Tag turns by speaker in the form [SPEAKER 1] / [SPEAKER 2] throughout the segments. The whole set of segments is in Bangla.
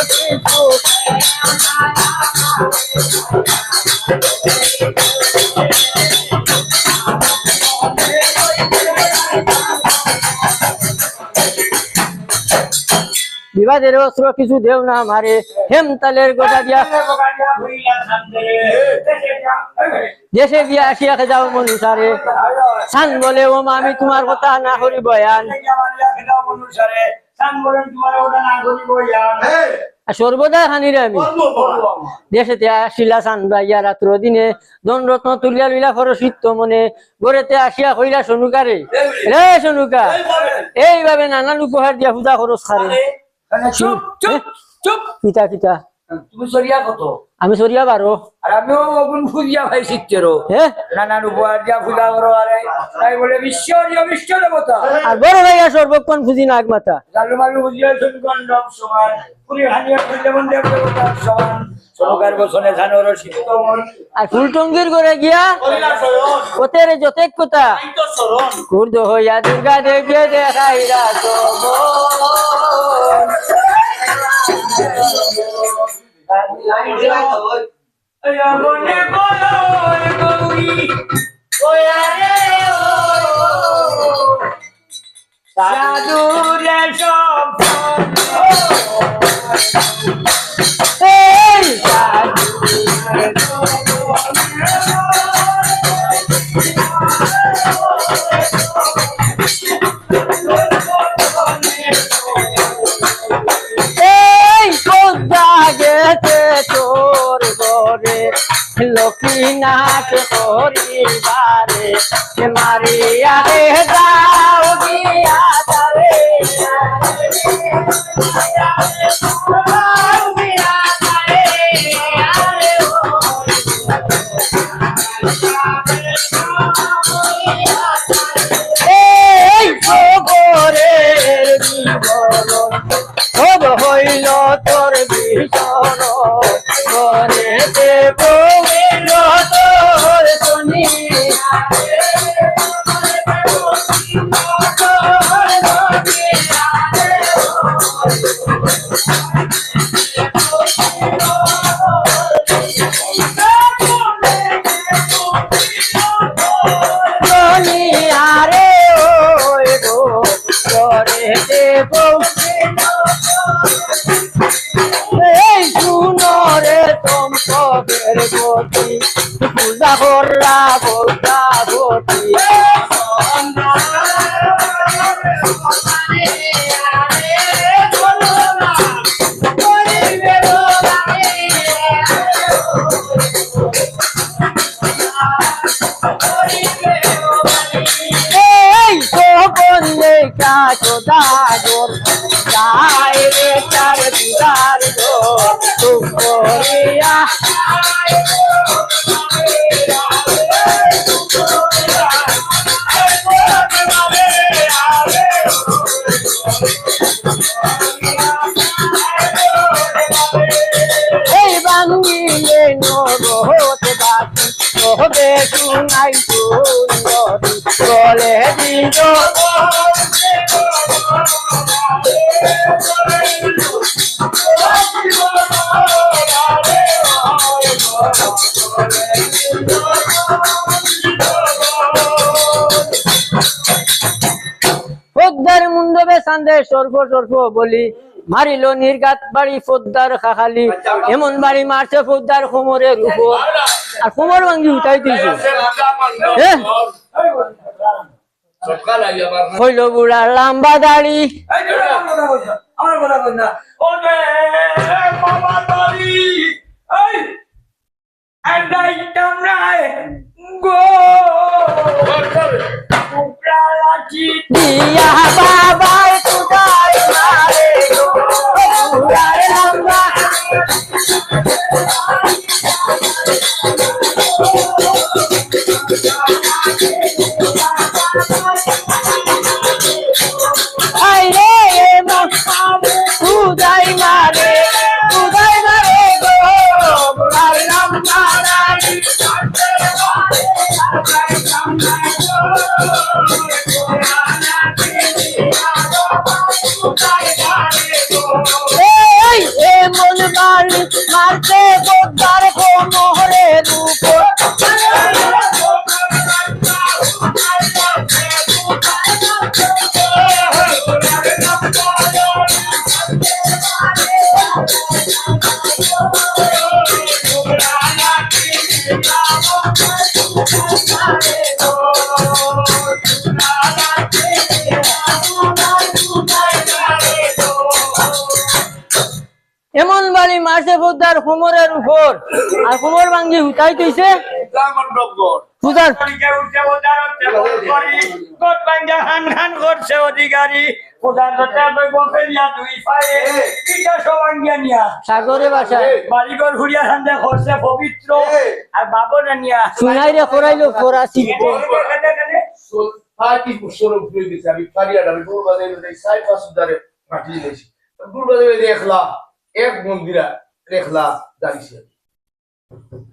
[SPEAKER 1] কিছু বিবাদের অস্ত্র কিছু দেও না আমারে হেমতালের গোটা দিয়া দেশে গিয়া আসিয়াকে যাও মনুষারে সান বলে ও মা আমি তোমার কথা না করি বয়ান সর্বদা খানিরে আমি দেশেতে আসিলা সান ভাইয়া রাত্র দিনে দণ্ডরত্ন তুলিয়া লইলা খরচিত্ত মনে গড়েতে আসিয়া কইলা সনুকারে রে সনুকা এইভাবে নানান উপহার দিয়া পূজা খরচ খারে
[SPEAKER 2] চুপ চুপ চুপ
[SPEAKER 1] কিতা কিতা
[SPEAKER 2] তুমি সরিয়া কত
[SPEAKER 1] আমি সরিয়া বারো
[SPEAKER 2] আর আমিও অগুন ফুজিয়া ভাই শিখতেরো
[SPEAKER 1] হ্যাঁ
[SPEAKER 2] নানান উপহার দিয়া পূজা করো আরে তাই বলে বিশ্ব দেবতা
[SPEAKER 1] আর বড় ভাইয়া সর্বক্ষণ ফুজি নাগ মাতা
[SPEAKER 2] জালু মালু বুঝিয়া সুগন্ধম সমান পুরি হানিয়া ফুললেমন দেবতা সমান সরকার বসনে ধানর শীতমন
[SPEAKER 1] আর ফুলটঙ্গির করে গিয়া ওতের যতেক কথা কুর্দ হইয়া দুর্গা দেখিয়ে দেখাইরা লক্ষ্মীনাথ পরিবারে মারিয়া রে যাও গিয়া তারে এই খবরের বিবরণ হইল তোর ভীষণ করে দেব তোর শুনি আরে ওই গো করে দেব এই শুনরে তোম কবের গতি পূজা করলা বলতা গতি এই সকলে কাছো দাগর যায় রে চার দিদার গো তুকরিয়া এই বাঙ্গিলে নরহত বাকি তবে শুনাই সুন্দরী বলে দিল পদ্মার মুন্ডবে সান্দে সর্ব সর্ব বলি মারিল নির্গাত বাড়ি পদ্মার খাখালি এমন বাড়ি মারছে পদ্মার কোমরের উপর আর কোমর ভাঙ্গি উঠাই দিয়েছে হইল বুড়ার লম্বা দাড়ি
[SPEAKER 2] আমার কথা বল না ওরে বাবা দাড়ি এই আন্দাই টামরায় গো উকরালাচি
[SPEAKER 1] দিয়া বাবা তুদাই মারে গো বুড়ার লম্বা আই রে তুদাই মারে গো বুড়ার লম্বা দাড়ি এমন বাড়ি মারতে বোদ্দার কোমরের উপর এমন বাড়ি মারছে বোদ্দার কোমরের উপর আর কোমর ভাঙ্গি হুতাই তৈছে পূজার সাগরে বাসা
[SPEAKER 2] বাড়িঘর ঘুরিয়া খান্দে করছে পবিত্র আর বাবনে নিয়া
[SPEAKER 1] সুনাই রে করাইলো ফরাসি
[SPEAKER 3] Parti por solo por isso, a faria da Bulba de sai passo da partilha. Bulba de Rekhla, এক মন্দিরা রেখলা দাঁড়িয়েছে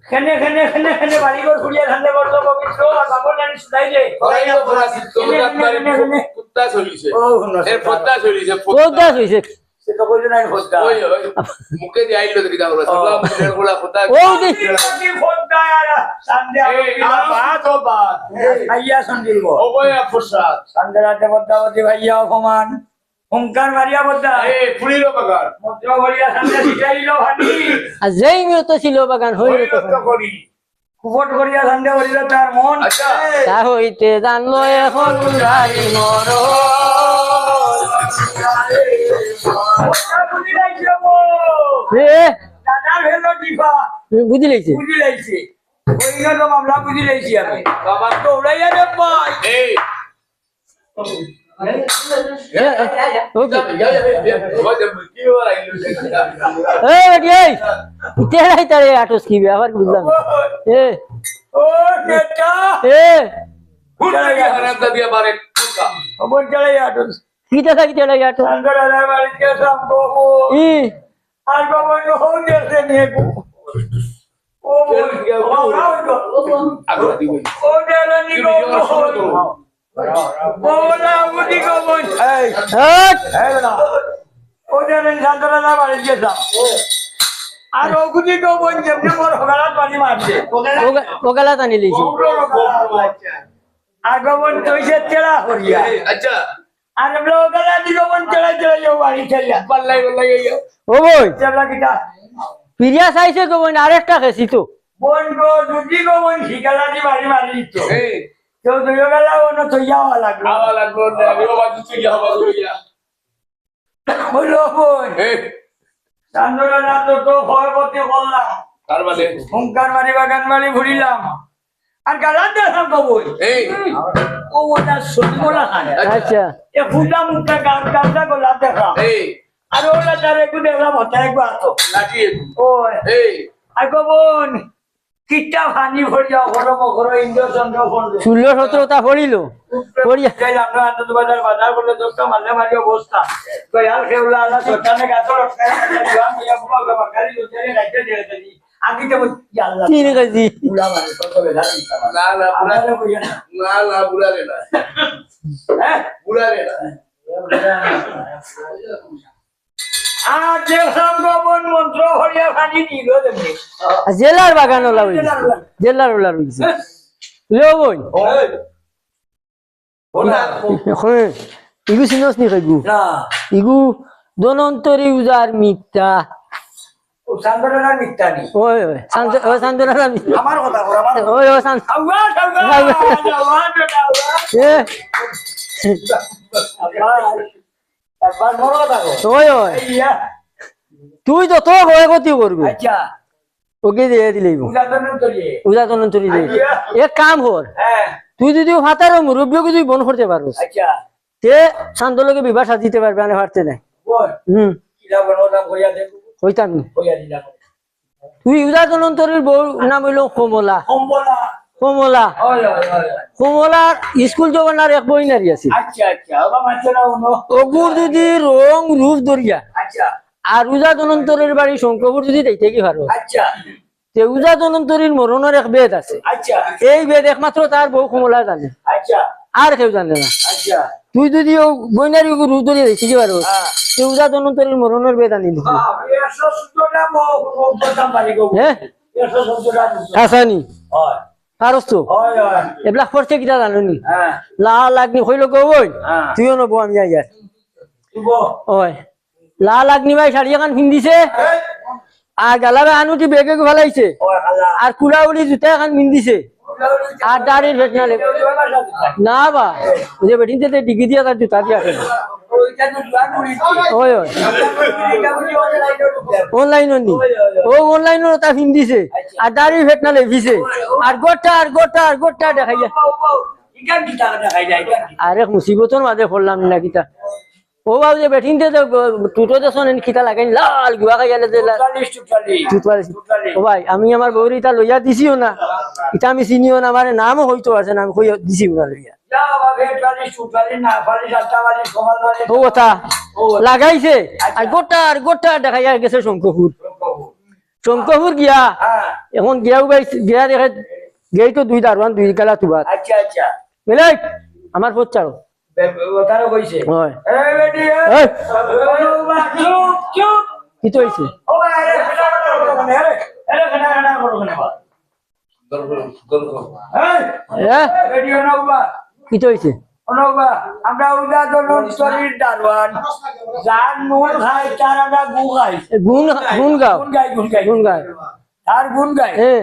[SPEAKER 2] খেনে খেনে খেনে খেনে বাড়িঘর ঘুরিয়া খান্দে করছে পবিত্র আর বাবনে শুনাই রে
[SPEAKER 3] করাইলো ফরাসি তোমরা কুত্তা চলিছে এর পদ্মা চলিছে
[SPEAKER 1] পদ্মা হইছে
[SPEAKER 2] সে তো কইলো না ফদ্দা
[SPEAKER 3] ওই মুখে দিয়ে আইলো দেখি দাও সবলা মুখের গোলা কুত্তা
[SPEAKER 1] ও দি
[SPEAKER 2] কি ফদ্দা আর সান্দে
[SPEAKER 3] বাত ও বাত
[SPEAKER 2] আইয়া সন্দিলব
[SPEAKER 3] ওই প্রসাদ
[SPEAKER 2] সান্দে রাতে পদ্মাবতী ভাইয়া অপমান হুঙ্কার মারিয়া পদ্মা
[SPEAKER 3] ফুলিলো বাগান
[SPEAKER 2] মন্ত্র ভরিয়া সান্দে শিখাইলো ভানি
[SPEAKER 1] আর যেই মেয়ে ছিল বাগান হইল তো
[SPEAKER 3] তো করি
[SPEAKER 2] কুপট করিয়া সান্দে হরিল তার মন
[SPEAKER 3] আচ্ছা
[SPEAKER 1] তা হইতে জানলো এখন উড়াই মর
[SPEAKER 2] বুঝি লাইছে গো
[SPEAKER 1] এ
[SPEAKER 2] দাদার ভেলো টিফা
[SPEAKER 1] বুঝি লাইছে
[SPEAKER 2] বুঝি লাইছে ওই তো মামলা বুঝি লাইছি আমি বাবা তো উড়াইয়া রে ভাই
[SPEAKER 3] এই
[SPEAKER 1] ওকে
[SPEAKER 3] কি ওরা আইলো
[SPEAKER 1] এই বেটি এই তেরাই তারে আটস কি আবার বুঝলাম এ
[SPEAKER 2] ও নেতা
[SPEAKER 1] এ
[SPEAKER 3] হুড়া গিয়া হারাম দিয়া বারে কুত্তা
[SPEAKER 2] অবন চলে আটস
[SPEAKER 1] কিটা থাকি তেরাই আটস
[SPEAKER 2] সান্দরাদার বাড়িতে সম্ভব
[SPEAKER 1] ই
[SPEAKER 2] আর বাবা হো দেশে নিয়ে গো ও
[SPEAKER 3] আগরা দিবি
[SPEAKER 2] ও দেরানি গো বলা বুঝি গো বল এই
[SPEAKER 1] হট
[SPEAKER 2] এই না ও দেরানি সান্দরাদার বাড়িতে যাও আর ও বুঝি গো বল যেমনি মোর হগালাত পানি মারছে
[SPEAKER 1] ওগালা টানি লইছি
[SPEAKER 2] আর গোবন তৈছে তেড়া হরিয়া
[SPEAKER 3] আচ্ছা
[SPEAKER 2] আর আমরা ওগালা দি গোবন তেড়া তেড়া যাও বাড়ি চলিয়া
[SPEAKER 3] পাল্লাই পাল্লাই গিয়া
[SPEAKER 1] ও বই
[SPEAKER 2] তেড়া কিটা
[SPEAKER 1] পিরিয়া চাইছে গো বই আরেকটা খেছি তো
[SPEAKER 2] বোন গো দুটি গোবন শিকালা দি বাড়ি মারি দিত
[SPEAKER 3] এই
[SPEAKER 2] কেউ দুই গেলা অন্য তৈয়াওয়া লাগলো
[SPEAKER 3] আওয়া লাগলো না আমি বাজু তুই যা বাজু গিয়া
[SPEAKER 2] বললো বোন
[SPEAKER 3] এই
[SPEAKER 2] চান্দরা তো ভয়বতী করলাম
[SPEAKER 3] তার মানে
[SPEAKER 2] হুঙ্কার মারি বাগান বাড়ি ঘুরিলাম আর গালা দেখলাম কবই
[SPEAKER 3] এই
[SPEAKER 2] ও ওটা সন্মলা খান
[SPEAKER 1] আচ্ছা
[SPEAKER 2] এ ফুটা মুখটা গামটা গোলা দেখলাম
[SPEAKER 3] এই
[SPEAKER 2] আর ওটা তার একটু দেখলাম হত্যা একবার আতো
[SPEAKER 3] লাঠি
[SPEAKER 2] ও
[SPEAKER 3] এই
[SPEAKER 2] আর বোন কিটা ভানি ভরিয়া গরম ঘর ইন্দ্র চন্দ্র ফন্ড
[SPEAKER 1] 16-17টা পড়িল পড়িয়া
[SPEAKER 2] যাইলাম না আনন্দ বাজার বাজার করলে দোস্ত মাঝে মাঝে অবস্থা কয়াল খেউলা আলা সটানে গাছ লটকায় জোয়ান মিয়া বুয়া বাবা গাড়ি লুচেরে রাইতে দিয়ে দেনি আগে তো আল্লাহ
[SPEAKER 1] তিন কেজি
[SPEAKER 2] বুলা মানে কত বেলা
[SPEAKER 3] না না
[SPEAKER 2] আমারে কইয়া না
[SPEAKER 3] না না বুলারে না
[SPEAKER 2] হ্যাঁ
[SPEAKER 3] বুলারে না
[SPEAKER 2] আর দেখলাম গোবন মন্ত্র হরিয়া ভানি দিল দেবে
[SPEAKER 1] জেলার বাগান ওলা হইছে জেলার ওলা হইছে লো বই
[SPEAKER 2] বলা
[SPEAKER 1] ইগু সিনস নি কইগু
[SPEAKER 2] না
[SPEAKER 1] ইগু দনন্তরি উজার মিথ্যা
[SPEAKER 2] ও সান্দরা মিথ্যানি
[SPEAKER 1] ওই ওই সান্তরা
[SPEAKER 2] আমার কথা কর আমার
[SPEAKER 1] ওই ওই সান্ত
[SPEAKER 2] আওয়া আওয়া
[SPEAKER 1] এ
[SPEAKER 2] একবার বড় কথা কর
[SPEAKER 1] ওই ওই
[SPEAKER 2] ইয়া
[SPEAKER 1] তুই তো তো হয় গতি করবি
[SPEAKER 2] আচ্ছা
[SPEAKER 1] ওকে দিয়ে দিলেইব
[SPEAKER 2] উদাহরণ করিয়ে
[SPEAKER 1] উজা দনন্তরি দে এক কাম কর
[SPEAKER 2] হ্যাঁ
[SPEAKER 1] তুই যদি হাতার মুরব্বিকে তুই বন করতে পারবি
[SPEAKER 2] আচ্ছা
[SPEAKER 1] তে শান্তলোকে বিবাহ সাজিতে পারবে আনে পারতে নাই
[SPEAKER 2] বল কিলা বনলাম কইয়া দেব
[SPEAKER 1] হইতাম নি।
[SPEAKER 2] কইয়া দিলাম
[SPEAKER 1] তুই উজা দনন্তরির বউ নাম হইল কমলা
[SPEAKER 2] কম্বলা
[SPEAKER 1] কমলা
[SPEAKER 2] ওই ওই ওই
[SPEAKER 1] কমলার স্কুল জগনার এক বই নারী আছে
[SPEAKER 2] আচ্ছা আচ্ছা ওবা মাছরা উনো
[SPEAKER 1] অগুর যদি রং রূপ দরিয়া
[SPEAKER 2] আচ্ছা
[SPEAKER 1] আর উজা দনন্তরের বাড়ি শঙ্করপুর যদি দেখতে কি পারো
[SPEAKER 2] আচ্ছা
[SPEAKER 1] তে উজা দনন্তরীর মরণের এক বেদ আছে
[SPEAKER 2] আচ্ছা
[SPEAKER 1] এই বেদ একমাত্র তার বউ কমলা জানে
[SPEAKER 2] আচ্ছা
[SPEAKER 1] আর কেউ জানে না
[SPEAKER 2] আচ্ছা
[SPEAKER 1] তুই যদি ও বইনারি রূপ ধরে দেখি পারো তুই উদা ধন্বন্তরীর মরণের বেদ আনি দিবি
[SPEAKER 2] আমি 114 টা বলতাম পারি গো
[SPEAKER 1] হ্যাঁ
[SPEAKER 2] 114 টা
[SPEAKER 1] হাসানি
[SPEAKER 2] হয়
[SPEAKER 1] পারস তো
[SPEAKER 2] হয় হয়
[SPEAKER 1] এবিলাক করছে কিটা জানোনি
[SPEAKER 2] হ্যাঁ
[SPEAKER 1] লা লাগনি হইল গো ওই
[SPEAKER 2] হ্যাঁ
[SPEAKER 1] তুইও নব আমি আইয়ার
[SPEAKER 2] তুবো
[SPEAKER 1] ওই লা লাগনি ভাই শাড়ি এখন পিন্দিছে আর গালাবে আনুটি বেগে ফেলাইছে
[SPEAKER 2] ওই আল্লাহ
[SPEAKER 1] আর কুলাউলি জুতা এখন পিন্দিছে আর দাড়ির ভেটনালে না বা ওই যে বেটিনতে ডিগি দিয়া তার জুতা দিয়া খেলে
[SPEAKER 2] ওইটা তো জোয়ান করি
[SPEAKER 1] ওই ওই অনলাইন নি ও অনলাইন তা পিন্দিছে আর দাড়ির ভেটনালে ভিছে আর গোটা দেখাইয়া
[SPEAKER 2] ইকান কি টাকা দেখাই যায় ইকান
[SPEAKER 1] আরে মুসিবতর মাঝে পড়লাম না কিতা ও বাবু যে বেঠিনতে তো টুটো তো শোনেন খিতা লাগাই লাল গুয়া খাইয়ালে যে
[SPEAKER 2] 44
[SPEAKER 1] ও ভাই আমি আমার বউরি তা লইয়া দিছিও না এটা আমি চিনিও না আমার নামও হইতো আছে না আমি কই দিছিও না লইয়া
[SPEAKER 2] যাও বাবা 44 না 48 সমান
[SPEAKER 1] ও কথা লাগাইছে আর গোটা দেখাইয়া গেছে শঙ্কপুর গিয়া
[SPEAKER 2] হ্যাঁ
[SPEAKER 1] এখন গিয়াও ভাই গিয়া দেখে গেই তো দুই দারওয়ান দুই গালা তুবাত
[SPEAKER 2] আচ্ছা আচ্ছা
[SPEAKER 1] বুঝলে আমার পচারো
[SPEAKER 2] ওটারও কইছে
[SPEAKER 1] হয়
[SPEAKER 2] এই বেটি
[SPEAKER 1] এই
[SPEAKER 2] চুপ চুপ
[SPEAKER 1] কি তো হইছে
[SPEAKER 2] ও আরে ফটা করো মানে আরে ফটা করো মানে এই বেটি ওনাবা
[SPEAKER 1] কি তো হইছে
[SPEAKER 2] ওনাবা আমরা উদা দলন শরীর দারওয়ান জান নুন খাই তার আমরা গু খাই
[SPEAKER 1] গুণ গাও
[SPEAKER 2] গুন গাই আর গুন গাই
[SPEAKER 1] এ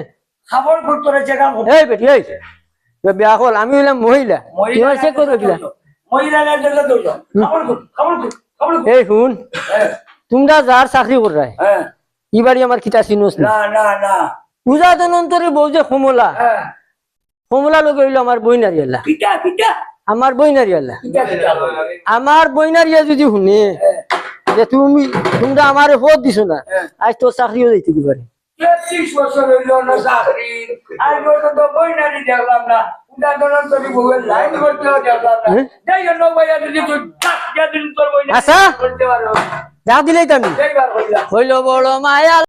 [SPEAKER 2] খাবার করতে রে জায়গা করতে
[SPEAKER 1] এই বেটি এই বিয়া হল আমি হইলাম মহিলা তোমার চেক করবে কিনা
[SPEAKER 2] মহিলা না দিলে তো খাবার
[SPEAKER 1] এই শুন তোমরা যার চাকরি কর রায়
[SPEAKER 2] হ্যাঁ
[SPEAKER 1] ইবারই আমার কিতা চিনোস না
[SPEAKER 2] না না না
[SPEAKER 1] পূজা দনন্তরে বউ যে কমলা
[SPEAKER 2] হ্যাঁ
[SPEAKER 1] কমলা লোক হইলো আমার বইনারিয়ালা
[SPEAKER 2] পিটা পিটা
[SPEAKER 1] আমার বইনারিয়ালা
[SPEAKER 2] পিটা পিটা
[SPEAKER 1] আমার বইনারিয়া যদি শুনে যে তোমরা আমার ভোট দিছো না আজ তোর চাকরিও দিতে কি পারে
[SPEAKER 2] 33 বছর হইল না চাকরি আজ পর্যন্ত বইনারি দেখলাম না উদা দনন্তরি বউয়ের লাইন করতে দেখলাম না যাই জন্য ভাইয়া যদি তুই টাক দিয়া দিন তোর বইনারি
[SPEAKER 1] আচ্ছা।
[SPEAKER 2] করতে পারো
[SPEAKER 1] যা দিলেই তো আমি
[SPEAKER 2] এইবার হইলা
[SPEAKER 1] হইলো বড় মায়া